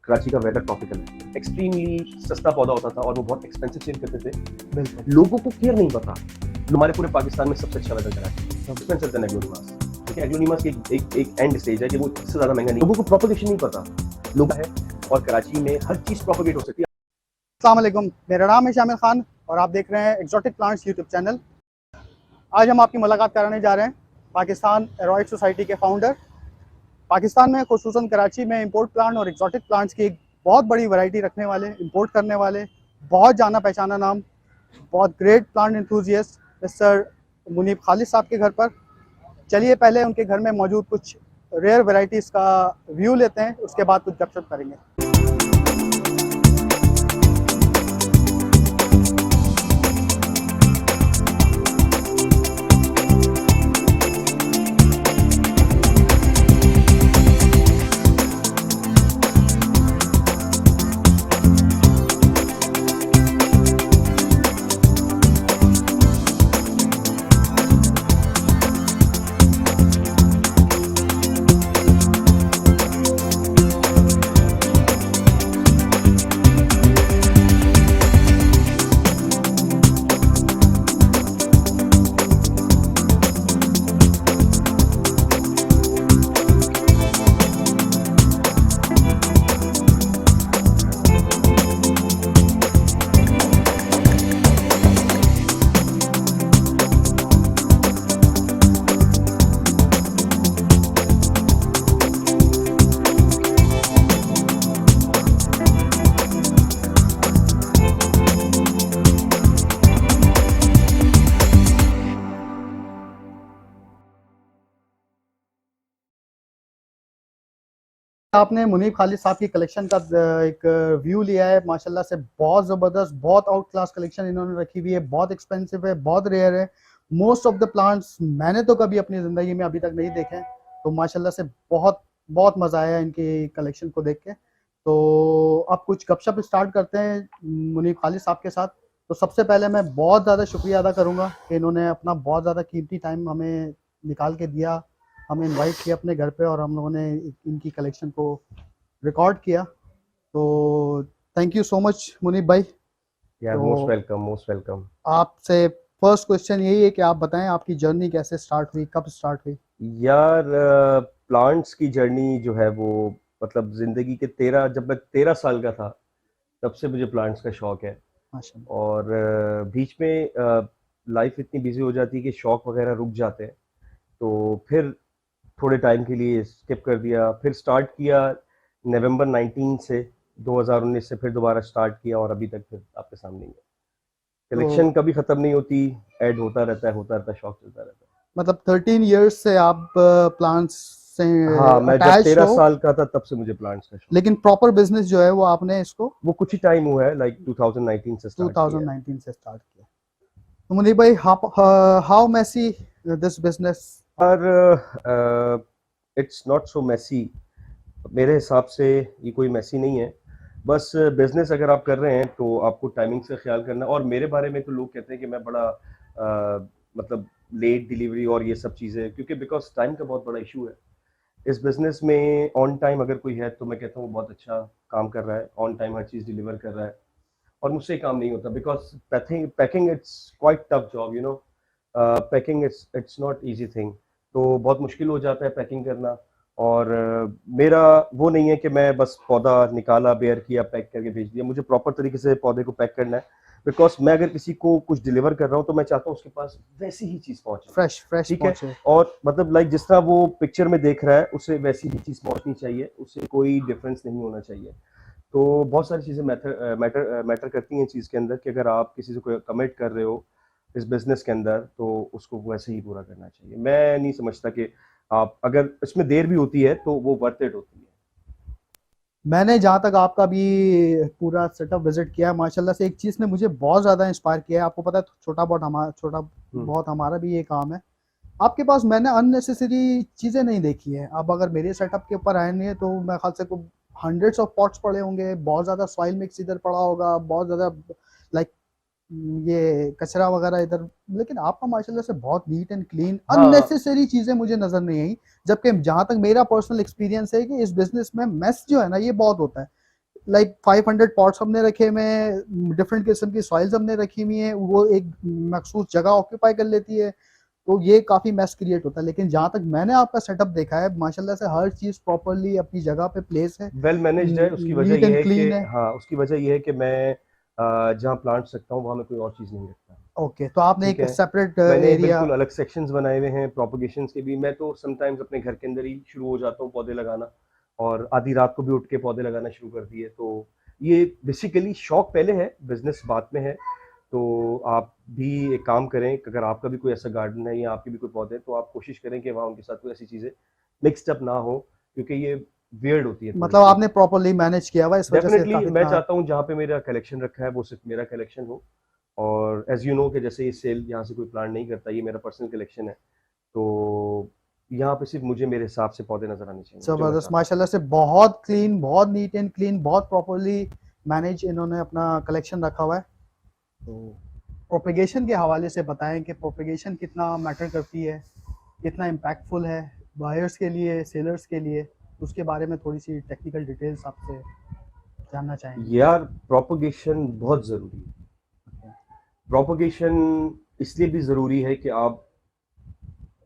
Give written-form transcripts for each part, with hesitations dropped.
कराची का weather tropical है, extremely सस्ता पौधा होता था और वो बहुत एक्सपेंसिव सेल करते थे। बिल्कुल लोगों को केयर नहीं पता। हमारे पूरे पाकिस्तान में सबसे अच्छा वेदर कराची, इसमें चलता है एग्लोनिमास। ठीक है, एग्लोनिमास की एक एंड स्टेज है कि वो इससे ज़्यादा महंगा नहीं। लोगों को प्रोपगेशन नहीं पता, लोग है और कराची में हर चीज़ प्रोपगेट हो सकती है। अस्सलाम वालेकुम, मेरा नाम है शामिल खान और आप देख रहे हैं एक्सोटिक प्लांट्स यूट्यूब चैनल। आज हम आपकी मुलाकात कराने जा रहे हैं पाकिस्तान एरोइड सोसाइटी के फाउंडर। पाकिस्तान में खुसूसन कराची में इंपोर्ट प्लांट और एक्सोटिक प्लांट्स की एक बहुत बड़ी वैरायटी रखने वाले, इंपोर्ट करने वाले, बहुत जाना पहचाना नाम, बहुत great plant enthusiast mister Munib Khalid साहब के घर पर। चलिए पहले उनके घर में मौजूद कुछ रेयर वैरायटीज़ का व्यू लेते हैं, उसके बाद कुछ गपशप करेंगे। आपने मुनीब खालिद साहब की कलेक्शन का एक व्यू लिया है, माशाल्लाह से बहुत ज़बरदस्त, बहुत आउट क्लास कलेक्शन इन्होंने रखी हुई है, बहुत एक्सपेंसिव है, बहुत रेयर है। मोस्ट ऑफ द प्लांट्स मैंने तो कभी अपनी ज़िंदगी में अभी तक नहीं देखे हैं, तो माशाल्लाह से बहुत बहुत मज़ा आया इनकी कलेक्शन को देख के। तो अब कुछ गपशप स्टार्ट करते हैं मुनीब खालिद साहब के साथ। तो सबसे पहले मैं बहुत ज़्यादा शुक्रिया अदा करूँगा कि इन्होंने अपना बहुत ज़्यादा कीमती टाइम हमें निकाल के दिया, हमें इनवाइट किया अपने घर पे और हम लोगों ने इनकी कलेक्शन को रिकॉर्ड किया। तो thank you so much Munib भाई। यार मोस्ट वेलकम, मोस्ट वेलकम। आपसे फर्स्ट क्वेश्चन यही है कि आप बताएं आपकी जर्नी कैसे स्टार्ट हुई, कब स्टार्ट हुई? यार प्लांट्स की जर्नी जो है वो मतलब ज़िंदगी के 13 जब मैं 13 साल का था तब से मुझे प्लांट्स का शौक है। माशाल्लाह। और बीच में लाइफ इतनी बिजी हो जाती है कि शौक वगैरह रुक जाते हैं, तो फिर थोड़े टाइम के लिए स्किप कर दिया, फिर स्टार्ट किया नवंबर 19 से 2019 से फिर दोबारा स्टार्ट किया और अभी तक फिर आपके सामने ही है। कलेक्शन तो कभी ख़त्म नहीं होती, ऐड होता रहता है, शौक चलता रहता है। मतलब 13 इयर्स से आप प्लांट्स से हाँ, मैं जब अटैच 13 हो, साल का था तब से मुझे प्लांट्स का शौक। लेकिन प्रॉपर बिजनेस जो है वो आपने इसको वो कुछ ही टाइम हुआ है, लाइक 2019 से स्टार्ट किया है। 2019 से स्टार्ट किया। तो मुनीब भाई, हाउ मैसी दिस बिजनेस? पर इट्स नॉट सो मैसी। मेरे हिसाब से ये कोई मैसी नहीं है। बस बिजनेस अगर आप कर रहे हैं तो आपको टाइमिंग से ख्याल करना। और मेरे बारे में तो लोग कहते हैं कि मैं बड़ा मतलब लेट डिलीवरी और ये सब चीज़ें, क्योंकि बिकॉज टाइम का बहुत बड़ा इशू है इस बिजनेस में। ऑन टाइम अगर कोई है तो मैं कहता हूँ वो बहुत अच्छा काम कर रहा है, on time her cheese deliver कर रहा है। और मुझसे काम नहीं होता because packing packing it's quite tough job, you know. Packing it's not easy thing. तो बहुत मुश्किल हो जाता है पैकिंग करना। और मेरा वो नहीं है कि मैं बस पौधा निकाला, बेयर किया, पैक करके भेज दिया। मुझे प्रॉपर तरीके से पौधे को पैक करना है, बिकॉज मैं अगर किसी को कुछ डिलीवर कर रहा हूँ तो मैं चाहता हूँ उसके पास वैसी ही चीज़ पहुँचे। फ्रेश फ्रेश ठीक है, पहुंचे। और मतलब लाइक जिस तरह वो पिक्चर में देख रहा है उसे वैसी ही चीज़ पहुँचनी चाहिए, उससे कोई डिफरेंस नहीं होना चाहिए। तो बहुत सारी चीज़ें मैटर करती हैं इस चीज़ के अंदर कि अगर आप किसी से कोई कमिट कर रहे हो इस बिज़नेस के अंदर तो उसको वैसे ही पूरा करना चाहिए। मैं नहीं समझता कि आप अगर इसमें देर भी होती है तो वो वर्थ इट होती है। मैंने जहाँ तक आपका भी पूरा सेटअप विजिट किया, माशाल्लाह से एक चीज़ ने मुझे बहुत ज़्यादा इंस्पायर किया है। आपको पता है छोटा बहुत हमारा भी ये काम है। आपके पास मैंने अननेसेसरी चीज़ें नहीं देखी है। अब अगर मेरे सेटअप के ऊपर आए नहीं है तो मैं ख्याल से को हंड्रेड्स ऑफ पॉट्स पड़े होंगे, बहुत ज़्यादा सॉइल मिक्स इधर पड़ा होगा, बहुत ज़्यादा लाइक ये कचरा वगैरह इधर, लेकिन आपका माशाल्लाह से बहुत नीट एंड क्लीन, हाँ, अननेसेसरी चीज़ें मुझे नज़र नहीं आई। जबकि जहाँ तक मेरा पर्सनल एक्सपीरियंस है कि इस बिज़नेस में मेस जो है ना ये बहुत होता है। लाइक 500 पॉट्स हमने रखे हुए हैं, डिफरेंट किस्म की सॉइल्स हमने रखी हुई हैं, वो एक मखसूस जगह ऑक्यूपाई कर लेती है, तो ये काफ़ी मैस क्रिएट होता है। लेकिन जहाँ तक मैंने आपका सेटअप देखा है, माशाल्लाह से हर चीज़ प्रॉपरली अपनी जगह पे प्लेस है, वेल मैनेज्ड है। उसकी वजह नीट ये एंड है कि क्लीन है। हाँ, उसकी वजह ये है कि मैं जहाँ प्लांट्स रखता हूँ वहाँ मैं कोई और चीज़ नहीं रखता। ओके, तो आपने ठीक एक है, सेपरेट मैंने एरिया। बिल्कुल अलग सेक्शंस बनाए हुए हैं प्रोपगेशंस के भी। मैं तो समटाइम्स अपने घर के अंदर ही शुरू हो जाता हूँ पौधे लगाना, और आधी रात को भी उठ के पौधे लगाना शुरू कर दिए। तो ये बेसिकली शौक पहले है, बिजनेस बाद में है। तो आप भी एक काम करें, अगर आपका भी कोई ऐसा गार्डन है या आपके भी कोई पौधे हैं, तो आप कोशिश करें कि वहाँ उनके साथ कोई ऐसी चीज़ें मिक्सड अप ना हो, क्योंकि ये वियर्ड होती है थोड़ी मतलब सी। आपने प्रॉपरली मैनेज किया हुआ है, इस वजह से डेफिनेटली काफी मैं इतना। चाहता हूँ जहाँ पे मेरा कलेक्शन रखा है वो सिर्फ मेरा कलेक्शन हो। और एज यू नो कि जैसे ये सेल यहाँ से कोई प्लांट नहीं करता, ये मेरा पर्सनल कलेक्शन है। तो यहाँ पे सिर्फ मुझे मेरे हिसाब से पौधे नजर आने चाहिए जो मैं जबरदस्त, चाहता हूँ। माशाल्लाह से बहुत क्लीन, बहुत नीट एंड क्लीन, बहुत प्रॉपरली मैनेज इन्होंने अपना कलेक्शन रखा हुआ है। तो प्रोपेगेशन के हवाले से बताएं कि प्रोपेगेशन कितना मैटर करती है, कितना इम्पैक्टफुल है बायर्स के लिए, सेलर्स के लिए, उसके बारे में थोड़ी सी टेक्निकल डिटेल्स आपसे जानना चाहेंगे। यार प्रोपगेशन बहुत ज़रूरी है। प्रोपगेशन इसलिए भी ज़रूरी है कि आप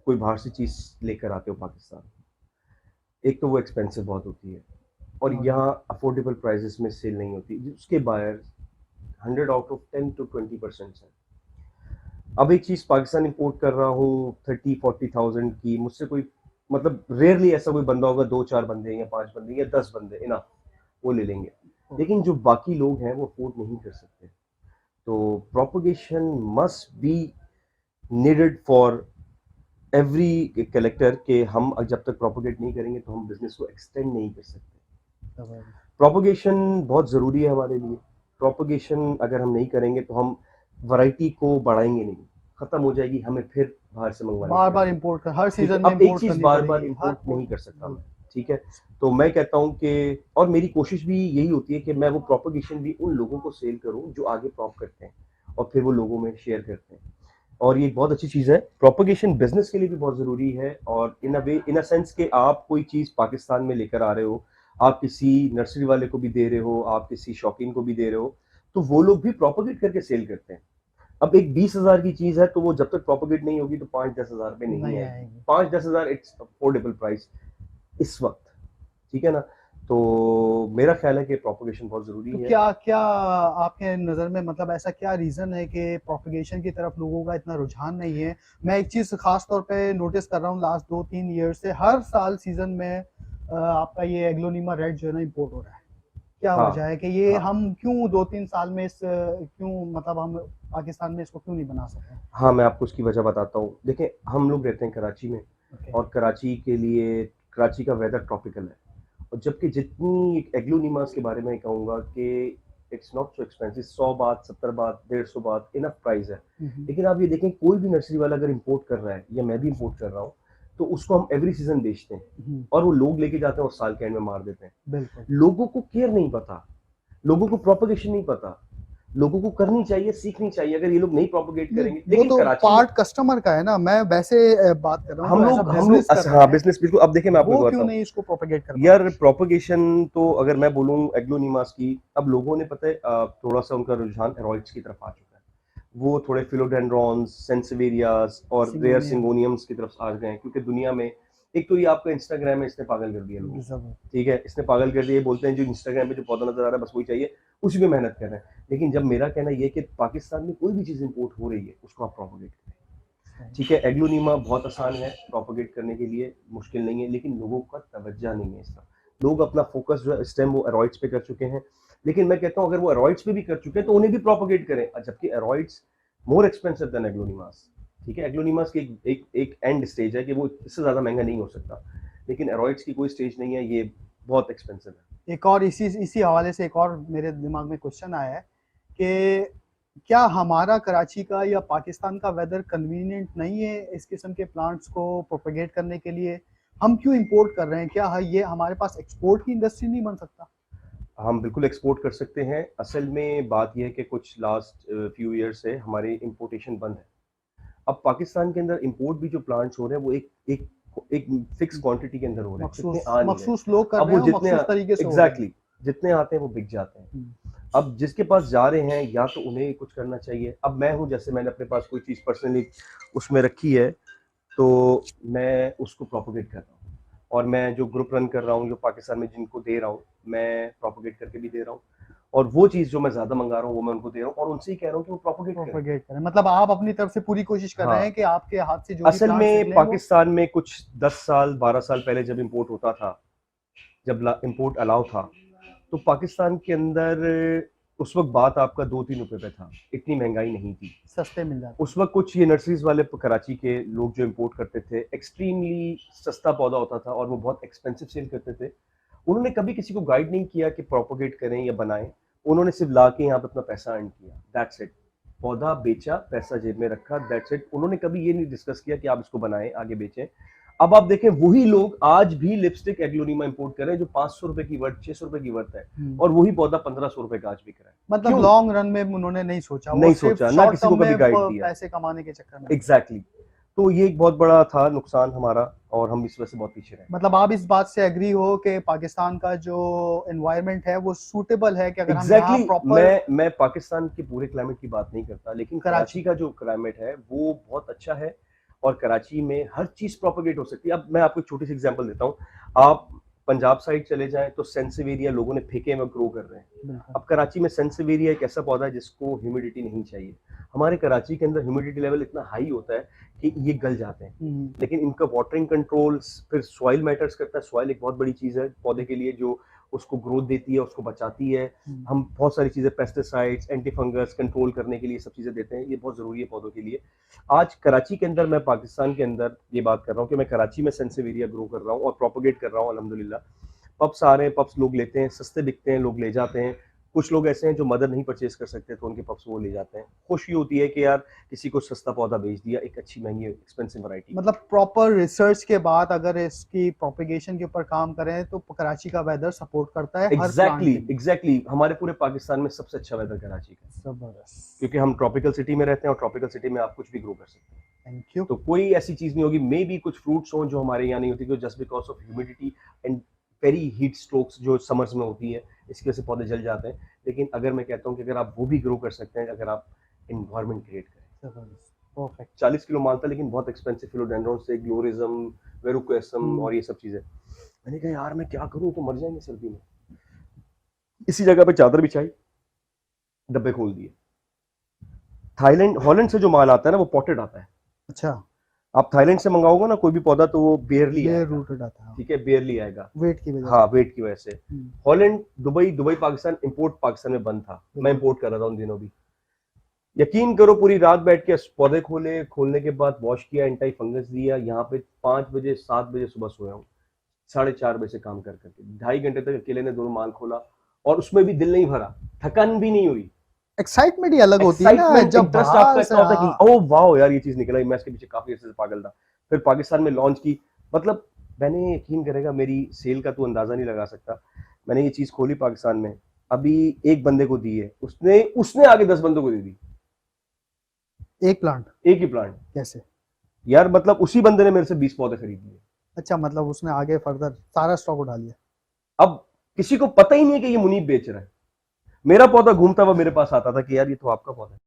कोई बाहर से चीज़ लेकर आते हो पाकिस्तान, एक तो वो एक्सपेंसिव बहुत होती है, और यहाँ अफोर्डेबल प्राइसेस में सेल नहीं होती। उसके बायर 100 आउट ऑफ 10 to 20% है। अब एक चीज़ पाकिस्तान इंपोर्ट कर रहा हूँ 30-40,000 की, मुझसे कोई मतलब रेयरली ऐसा कोई बंदा होगा, 2-4 बंदे या 5 बंदे या 10 बंदे इना वो ले लेंगे। लेकिन जो बाकी लोग हैं वो अफोर्ड नहीं कर सकते। तो propagation must be needed for every collector के हम जब तक प्रोपोगेट नहीं करेंगे तो हम बिजनेस को एक्सटेंड नहीं कर सकते। प्रोपोगेशन बहुत ज़रूरी है हमारे लिए। प्रोपोगेशन अगर हम नहीं करेंगे तो हम वैरायटी को बढ़ाएंगे नहीं, ख़त्म हो जाएगी, हमें फिर बाहर से मंगवानी बार बार पड़ेगी। इंपोर्ट कर, हर ठीक है, सीजन में अब एक इंपोर्ट चीज़ करनी बार बार पड़ेगी, हर इंपोर्ट नहीं पोर्ट। कर सकता मैं। ठीक है, तो मैं कहता हूँ कि, और मेरी कोशिश भी यही होती है कि मैं वो प्रोपोगेशन भी उन लोगों को सेल करूँ जो आगे प्रॉप करते हैं और फिर वो लोगों में शेयर करते हैं। और ये बहुत अच्छी चीज़ है। प्रोपोगेशन बिजनेस के लिए भी बहुत ज़रूरी है, और इन अ वे, इन अ सेंस कि आप कोई चीज़ पाकिस्तान में लेकर आ रहे हो, आप किसी नर्सरी वाले को भी दे रहे हो, आप किसी शौकीन को भी दे रहे हो, तो वो लोग भी प्रोपोगेट करके सेल करते हैं। अब एक 20,000 की चीज़ है, तो वो जब तक प्रोपोगेट नहीं होगी तो 5-10 हज़ार में नहीं नहीं आएगी। आएगी। 5-10 हज़ार इट्स अफोर्डेबल प्राइस इस वक्त। ठीक है ना? तो मेरा ख्याल है कि प्रोपोगेशन बहुत ज़रूरी तो है। क्या क्या आपके नज़र में, मतलब ऐसा क्या रीज़न है कि प्रोपेगेशन की तरफ लोगों का इतना रुझान नहीं है? मैं एक चीज़ ख़ास तौर पे नोटिस कर रहा हूँ लास्ट 2-3 ईयर से, हर साल सीज़न में आपका ये एग्लोनिमा रेड जो है ना इम्पोर्ट हो रहा है। क्या हाँ, वजह है कि ये हाँ, हम क्यों 2-3 साल में इस क्यों, मतलब हम पाकिस्तान में इसको क्यों नहीं बना सके? हाँ, मैं आपको उसकी वजह बताता हूँ। देखिए, हम लोग रहते हैं कराची में, ओके। और कराची के लिए कराची का वेदर ट्रॉपिकल है। और जबकि जितनी एग्लोनिमास के बारे में कहूँगा कि इट्स नॉट सो एक्सपेंसिव, 100 बात, 70 बात, 150 बात इनफ प्राइस है। लेकिन आप ये देखें, कोई भी नर्सरी वाला अगर इंपोर्ट कर रहा है या मैं भी इंपोर्ट कर रहा हूँ, तो उसको हम एवरी सीजन बेचते हैं, और वो लोग लेके जाते हैं और साल के एंड में मार देते हैं। बिल्कुल। लोगों को केयर नहीं पता, लोगों को प्रोपगेशन नहीं पता। लोगों को करनी चाहिए, सीखनी चाहिए। अगर ये लोग नहीं प्रोपगेट नहीं, करेंगे, वो लेकिन तो कराची में पार्ट कस्टमर का है ना, मैं वैसे बात कर रहा हूँ हम जो एज़ अ लोग बिज़नेस कर रहे हाँ, हैं, बिजनेस बिल्कुल। अब देखिए, मैं आपको वो एक क्यों बताता हूँ नहीं इसको प्रोपेगेट कर पा यार, रहे? प्रोपगेशन तो अगर मैं बोलूँ एग्लोनिमास की, अब लोगों ने पता है थोड़ा सा उनका रुझान एरॉइड्स की तरफ आ चुका है। वो थोड़े फिलोडेंड्रॉन्स, सेंसिवेरियास और रेयर सिंगोनियम। सिंगोनियम्स की तरफ आ गए हैं, क्योंकि दुनिया में एक तो ये आपका इंस्टाग्राम है, इसने पागल कर दिया लोगों को। जब ठीक है, इसने पागल कर दिया। ये बोलते हैं जो इंस्टाग्राम पे जो पौधा नजर आ रहा है बस वही चाहिए, उसी पे मेहनत कर रहे हैं। लेकिन जब मेरा कहना ये है कि पाकिस्तान में कोई भी चीज़ इंपोर्ट हो रही है उसको आप प्रोपोगेट करें। ठीक है, एग्लोनीमा बहुत आसान है प्रोपोगेट करने के लिए, मुश्किल नहीं है, लेकिन लोगों का तवज्जो नहीं है इसका। लोग अपना फोकस जो है इस टाइम वो एरॉइड्स पे कर चुके हैं। लेकिन मैं कहता हूँ अगर वो एरॉइड्स पे भी कर चुके हैं तो उन्हें भी प्रोपोगेट करें, जबकि एरॉइड्स मोर एक्सपेंसिव देन एग्लोनीमास। ठीक है, एग्लोनीमास की एक एंड स्टेज है कि वो इससे ज़्यादा महंगा नहीं हो सकता, लेकिन एरॉइड्स की कोई स्टेज नहीं है, ये बहुत एक्सपेंसिव है। एक और इसी हवाले से एक और मेरे दिमाग में क्वेश्चन आया है कि क्या हमारा कराची का या पाकिस्तान का वेदर कन्वीनियंट नहीं है इस किस्म के प्लांट्स को प्रोपेगेट करने के लिए? हम क्यों इंपोर्ट कर रहे हैं? क्या ये हमारे पास एक्सपोर्ट की इंडस्ट्री नहीं बन सकता? हम बिल्कुल एक्सपोर्ट कर सकते हैं। असल में बात यह है कि कुछ लास्ट फ्यू ईयर से हमारी इंपोर्टेशन बंद है। अब पाकिस्तान के अंदर इंपोर्ट भी जो प्लांट्स हो रहे हैं वो एक फिक्स क्वांटिटी के अंदर हो रहे हैं, जितने मखसूस आ नहीं रहे। मखसूस लोग कर अब रहे वो हैं और जितने मखसूस तरीके से हो रहे हैं। एग्जैक्टली जितने आते हैं वो बिक जाते हैं। अब जिसके पास जा रहे हैं या तो उन्हें कुछ करना चाहिए। अब मैं हूँ, जैसे मैंने अपने पास कोई चीज़ पर्सनली उसमें रखी है, तो मैं उसको प्रोपोगेट कर रहा हूँ, और मैं जो ग्रुप रन कर रहा हूँ, जो पाकिस्तान में जिनको दे रहा हूँ, मैं प्रोपोगेट करके भी दे रहा हूँ, और वो चीज़ जो मैं ज़्यादा मंगा रहा हूँ वो मैं उनको दे रहा हूँ, और उनसे ही कह रहा हूँ कि वो प्रोपोगेट करें। प्रोपेगेट करें, मतलब आप अपनी तरफ से पूरी कोशिश कर रहे हाँ, हैं कि आपके हाथ से जो भी असल प्लांट्स में निकले वो पाकिस्तान में कुछ 10 साल 12 साल पहले जब इम्पोर्ट होता था, जब इम्पोर्ट अलाउ था, तो पाकिस्तान के अंदर उस वक्त बात आपका 2-3 रुपए पे था, इतनी महंगाई नहीं थी। सस्ते मिल जाते उस वक्त कुछ ये नर्सरीज वाले कराची के लोग जो इम्पोर्ट करते थे, एक्सट्रीमली सस्ता पौधा होता था और वो बहुत एक्सपेंसिव सेल करते थे। उन्होंने कभी किसी को गाइड नहीं किया कि प्रोपोगेट करें या बनाएं, उन्होंने सिर्फ ला के यहाँ पे अपना पैसा अर्न किया, दैट्स इट। पौधा बेचा, पैसा जेब में रखा, दैट्स इट। उन्होंने कभी ये नहीं डिस्कस किया कि आप इसको बनाएं, आगे बेचें। अब आप देखें, वही लोग आज भी लिपस्टिक एग्लोनिमा इंपोर्ट कर रहे हैं जो 500 रुपए की वर्थ, 600 रुपए की वर्थ है, और वही पौधा 1500 रुपए का आज बिक रहा है। मतलब क्यों लॉन्ग रन में उन्होंने नहीं सोचा, वो नहीं सिर्फ सोचा, ना शॉर्ट किसी को टर्म कभी में गाइड दिया। पैसे कमाने के चक्कर में। एग्जैक्टली तो ये एक बहुत बड़ा था नुकसान हमारा, और हम इस वजह से बहुत पीछे रहे। मतलब आप इस बात से एग्री हो कि पाकिस्तान का जो एनवायरनमेंट है वो सूटेबल है कि अगर हम यहाँ एग्जैक्टली प्रॉपर मैं पाकिस्तान के पूरे क्लाइमेट की बात नहीं करता, लेकिन कराची कराची का जो क्लाइमेट है वो बहुत अच्छा है, और कराची में हर चीज प्रोपोगेट हो सकती है। अब मैं आपको एक छोटी सी एग्जांपल देता हूँ। आप पंजाब साइड चले जाएं तो सेंसिवेरिया लोगों ने फेंके में ग्रो कर रहे हैं। बिल्कुल अब कराची में सेंसिवेरिया एक ऐसा पौधा है जिसको ह्यूमिडिटी नहीं चाहिए। हमारे कराची के अंदर ह्यूमिडिटी लेवल इतना हाई होता है कि ये गल जाते हैं, लेकिन इनका वाटरिंग कंट्रोल, फिर सॉइल मैटर्स करता है। सॉइल एक बहुत बड़ी चीज़ है पौधे के लिए, जो उसको ग्रोथ देती है, उसको बचाती है। हम बहुत सारी चीज़ें, पेस्टिसाइड्स, एंटी फंगस कंट्रोल करने के लिए सब चीज़ें देते हैं, ये बहुत ज़रूरी है पौधों के लिए। आज कराची के अंदर, मैं पाकिस्तान के अंदर ये बात कर रहा हूँ कि मैं कराची में सेंसिवेरिया ग्रो कर रहा हूँ और प्रोपोगेट कर रहा हूँ अल्हम्दुलिल्लाह। पप्स आ रहे हैं, पप्स लोग लेते हैं, सस्ते बिकते हैं, लोग ले जाते हैं। कुछ लोग ऐसे हैं जो मदर नहीं परचेज कर सकते, तो उनके पप्स वो ले जाते हैं। खुशी होती है कि यार किसी को सस्ता पौधा बेच दिया, एक अच्छी महंगी एक्सपेंसिव वैरायटी। मतलब प्रॉपर रिसर्च के बाद अगर इसकी प्रोपेगेशन के ऊपर काम करें तो कराची का वेदर सपोर्ट करता है हर प्लांट के लिए। एग्जैक्टली हमारे पूरे पाकिस्तान में सबसे अच्छा वेदर कराची का है, जबरदस्त। क्योंकि हम ट्रॉपिकल सिटी में रहते हैं, और ट्रॉपिकल सिटी में आप कुछ भी ग्रो कर सकते हैं। Thank you. तो कोई ऐसी चीज नहीं होगी, मे बी कुछ फ्रूट्स हों जो हमारे यहाँ नहीं होती, just because of humidity and very heat strokes जो समर्स में होती है, इसकी वजह से पौधे जल जाते हैं। लेकिन अगर मैं कहता हूँ कि अगर आप वो भी ग्रो कर सकते हैं, अगर आप इन्वायरमेंट क्रिएट करें। परफेक्ट। 40 किलो माल था, लेकिन बहुत एक्सपेंसिव फिलोडेंड्रॉन से, ग्लोरिज्म, वेरुकोएसम और ये सब चीजें। मैंने कहा यार मैं क्या करूँ, तो मर जाएंगे सर्दी में। इसी जगह पे चादर बिछाई, डब्बे खोल दिए। थाईलैंड, हॉलैंड से जो माल आता है ना, वो पॉटेड आता है। अच्छा, आप थाईलैंड से मंगाओगे ना कोई भी पौधा, तो वो बेयरली बेयर आएगा, रूटेड आता है, ठीक है, बेयरली आएगा, वेट की वजह हाँ, वेट की वजह से। से। Holland, Dubai Pakistan, import Pakistan में बंद था, मैं इंपोर्ट कर रहा था उन दिनों भी। यकीन करो, पूरी रात बैठ के पौधे खोलने के बाद वॉश किया, एंटी फंगस दिया। यहाँ पे 5 बजे 7 बजे सुबह सोया हूँ, 4:30 बजे से काम कर करके 2.5 घंटे तक अकेले ने दोनों माल खोला, और उसमें भी दिल नहीं भरा, थकान भी नहीं हुई। एक्साइटमेंट ही अलग होती है ना एक्साइटमेंट, जब इंटरेस्ट आपका बाहर से। इतना होता है कि ओह वाओ यार ये चीज निकला, मैं इसके पीछे काफी अर्से से पागल था। फिर पाकिस्तान में लॉन्च की, मतलब मैंने, यकीन करेगा, मेरी सेल का तो अंदाजा नहीं लगा सकता। मैंने ये चीज खोली पाकिस्तान में, अभी एक बंदे को दी है, उसने आगे 10 बंदों को दे दी, एक प्लांट, एक ही प्लांट। कैसे यार मतलब उसी बंदे ने मेरे से 20 पौधे खरीद लिए। अच्छा, मतलब उसने आगे फर्दर सारा स्टॉक उठा लिया। अब किसी को पता ही नहीं है कि ये मुनीब बेच रहा है। मेरा पौधा घूमता हुआ मेरे पास आता था कि यार ये तो आपका पौधा है।